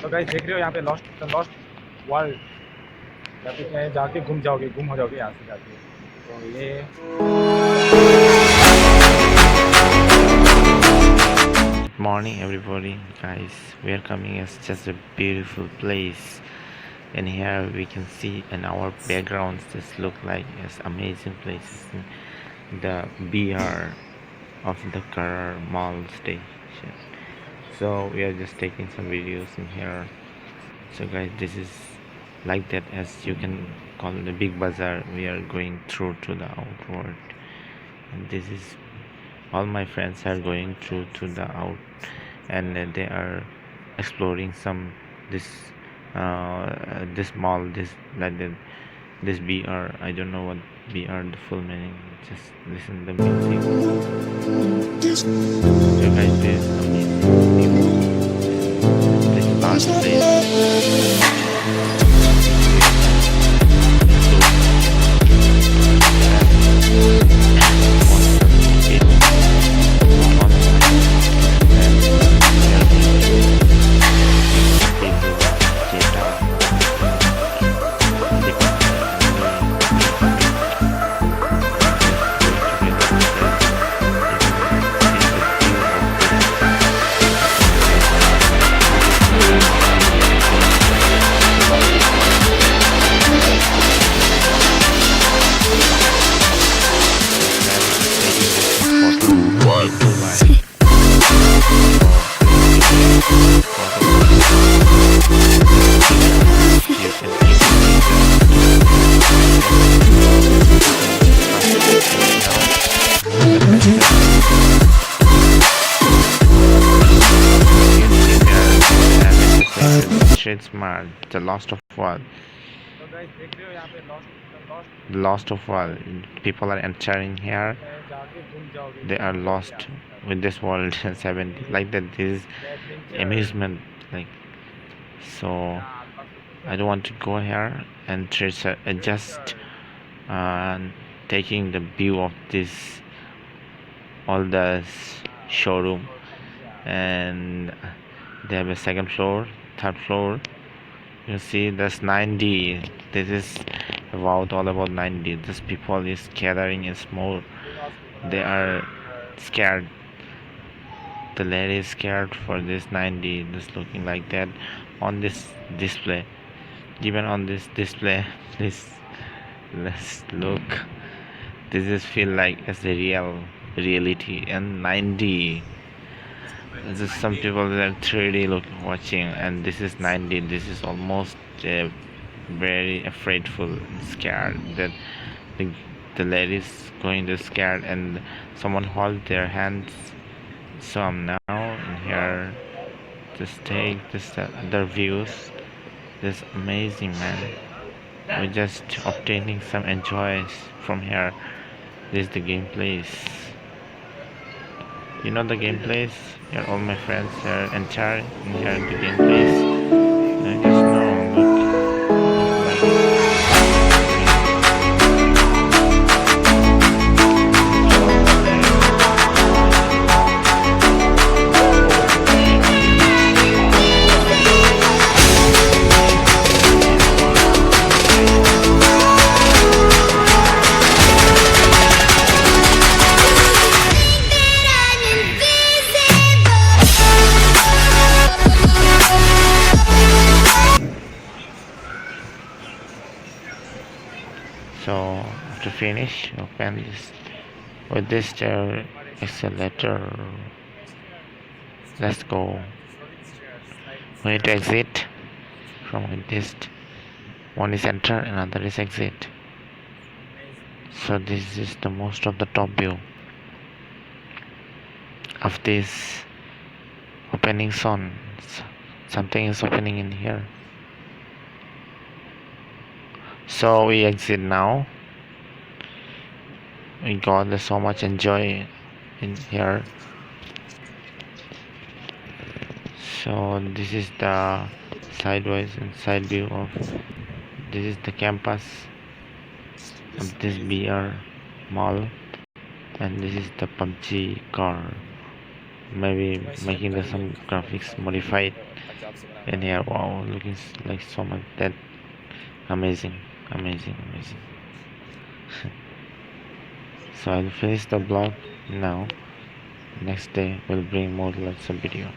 तो गाइस देख रहे हो यहाँ पे लॉस्ट लॉस्ट वर्ल्ड, या फिर कहीं जाके गुम जाओगे, गुम हो जाओगे यहाँ से जाके। तो ये Good morning, everybody. Guys, we are coming as just a beautiful place, and here we can see in our backgrounds this look like as amazing places in the BR of the Kharar Mall station. So we are just taking some videos in here. So guys, this is like that, as you can call the big bazaar. We are going through to the outward, and this is all my friends are going through to the out, and they are exploring some this this mall, this like this BR. I don't know what BR the full meaning. Just listen to the music. So guys, this amazing this last place. Street smart, the lost of world. तो guys देख रहे हो यहाँ पे lost The lost of world. People are entering here. कहीं जाके गुम जाओगे, They are lost with this world. 70 like that. This is amusement. Like so, I don't want to go here and just uh, taking the view of this all the showroom, and they have a second floor, third floor. You see this 9D. This is about all about 9D. This people is gathering in small. They are scared. The lady is scared for this 9D. This looking like that on this display. Even on this display, this let's look. This is feel like as a reality and 9D. This is some people that are 3D look watching, and this is 9D. This is almost very afraidful, scared that the, the ladies going to scared, and someone hold their hands. So I'm now in here. Just take this other views. This amazing, man. We're just obtaining some enjoys from here. This is the gameplays. You know the gameplays? Here all my friends are entering here the gameplays. I just know. So after finish, open this with this accelerator. Let's go. We need to exit from this. One is enter, another is exit. So this is the most of the top view of this opening zone. Something is opening in here. So we exit now. We got so much enjoy in here. So this is the sideways and side view of this is the campus of this BR mall, and this is the PUBG car, maybe making some graphics modified. in here. Wow, looking like so much that amazing, amazing, amazing. So I'll finish the vlog now. Next day we'll bring more lots of video.